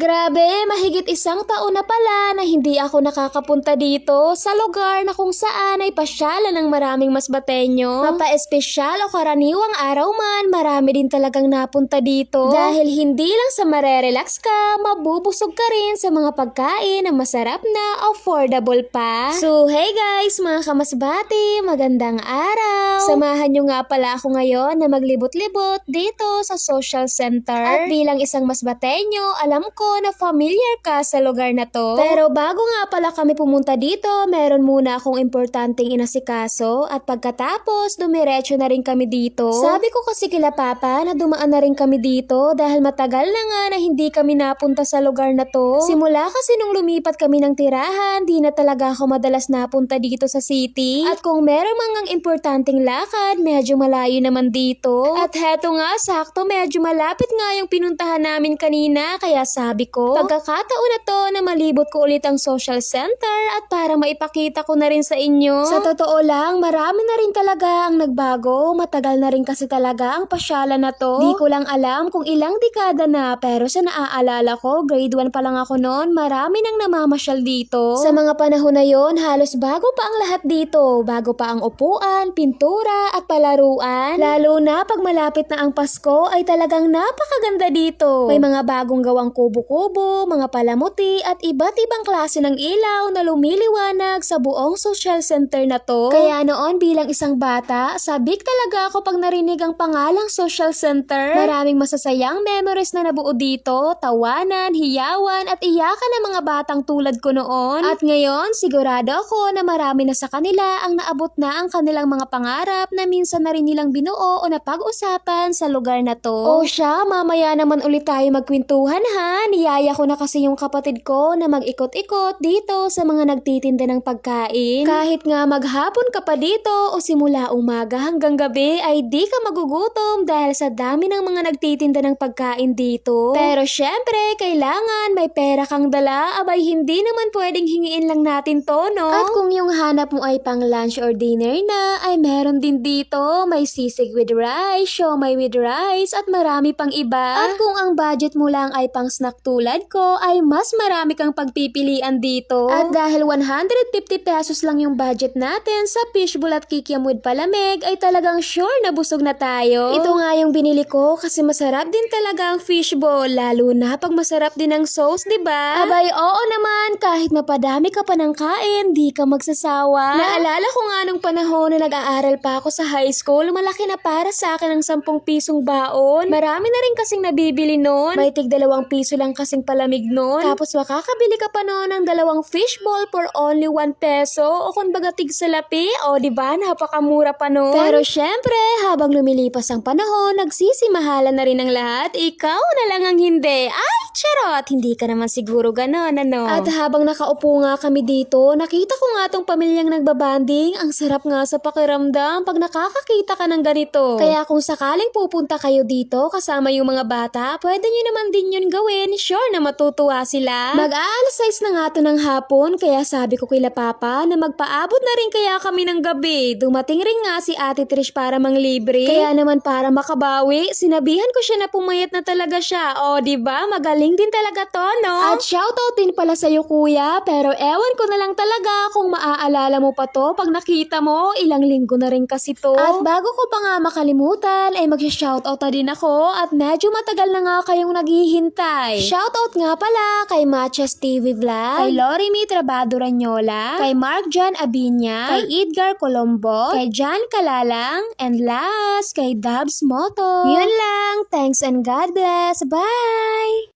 Grabe, mahigit isang taon na pala na hindi ako nakakapunta dito sa lugar na kung saan ay pasyalan ng maraming masbateño. Mapa-espesyal o karaniwang araw man, marami din talagang napunta dito. Dahil hindi lang sa marerelax ka, mabubusog ka rin sa mga pagkain na masarap na affordable pa. So hey guys, mga kamasbati, magandang araw! Samahan nyo nga pala ako ngayon na maglibot-libot dito sa social center. At bilang isang masbateño, alam ko na familiar ka sa lugar na to. Pero bago nga pala kami pumunta dito, meron muna akong importanteng inasikaso at pagkatapos dumiretso na rin kami dito. Sabi ko kasi kila Papa na dumaan na rin kami dito dahil matagal na nga na hindi kami napunta sa lugar na to. Simula kasi nung lumipat kami ng tirahan, di na talaga ako madalas napunta dito sa city. At kung meron mangang importanteng lakad, medyo malayo naman dito. At heto nga, sakto medyo malapit nga yung pinuntahan namin kanina, kaya sabi ko, pagkakataon na to na malibot ko ulit ang social center at para maipakita ko na rin sa inyo. Sa totoo lang, marami na rin talaga ang nagbago. Matagal na rin kasi talaga ang pasyalan na to. Di ko lang alam kung ilang dekada na, pero sa naaalala ko, grade 1 pa lang ako noon, marami nang namamasyal dito. Sa mga panahon na yon, halos bago pa ang lahat dito. Bago pa ang upuan, pintura at palaruan. Lalo na pag malapit na ang Pasko ay talagang napakaganda dito. May mga bagong gawang kubo-kubo, mga palamuti at iba't ibang klase ng ilaw na lumiliwanag sa buong social center na to. Kaya noon bilang isang bata, sabik talaga ako pag narinig ang pangalang social center. Maraming masasayang memories na nabuo dito, tawanan, hiyawan at iyakan ng mga batang tulad ko noon. At ngayon, sigurado ako na marami na sa kanila ang naabot na ang kanilang mga pangarap na minsan na rin nilang binuo o napag-usapan sa lugar na to. O siya, mamaya naman ulit tayo magkwentuhan ha. Niyaya ko na kasi yung kapatid ko na mag-ikot-ikot dito sa mga nagtitinda ng pagkain. Kahit nga maghapon ka pa dito o simula umaga hanggang gabi ay di ka magugutom dahil sa dami ng mga nagtitinda ng pagkain dito. Pero syempre, kailangan may pera kang dala, abay hindi naman pwedeng hingiin lang natin to, no? At kung yung hanap mo ay pang lunch or dinner na, ay meron din dito. May sisig with rice, siomai with rice at marami pang iba. At kung ang budget mo lang ay pang snack tulad ko, ay mas marami kang pagpipilian dito. At dahil 150 pesos lang yung budget natin sa fishbowl at kikiam with palamig, ay talagang sure na busog na tayo. Ito nga yung binili ko kasi masarap din talaga ang fishbowl, lalo na pag masarap din ang sauce, diba? Abay, oo naman, kahit mapadami ka pa ng kain, di ka magsasawa. Naalala ko nga nung panahon na nag-aaral pa ako sa high school, malaki na para sa akin ang 10 pisong baon. Marami na rin kasing nabibili noon. May tig 2 piso lang kasing palamig noon. Tapos makakabili ka pa noon ng 2 fishbowl for only 1 peso o kung baga tig salapi. O diba, napakamura pa noon. Pero syempre, habang lumilipas ang panahon, nagsisimahalan na rin ang lahat. Ikaw na lang ang hindi. Ay, charot! Hindi ka naman siguro ganon, ano? At habang nakaupo nga kami dito, nakita ko nga tong pamilyang nagbabanding. Ang sarap nga sa pakiramdam pag nakakakita ka ng ganito. Kaya kung sakaling pupunta kayo dito kasama yung mga bata, pwede nyo naman din yun gawin. Sure na matutuwa sila. Mag-aalas 6 na nga to ng hapon, kaya sabi ko kila Papa na magpaabot na rin kaya kami ng gabi. Dumating rin nga si Ate Trish para manglibre. Kaya naman para makabawi, sinabihan ko siya na pumayat na talaga siya. O diba, magaling din talaga to, no? At shoutout din pala sa'yo kuya, pero ewan ko na lang talaga kung maaalala mo pa to pag nakita mo, ilang linggo na rin kasi to. At bago ko pa nga makalimutan, ay mag-shoutout na din ako at medyo matagal na nga kayong naghihintay. Shoutout nga pala kay Matches TV Vlog, kay Lorimi Trabado Ranyola, kay Mark John Abinya, kay Edgar Colombo, kay John Kalalang, and last, kay Dubs Moto. Yun lang, thanks and God bless. Bye!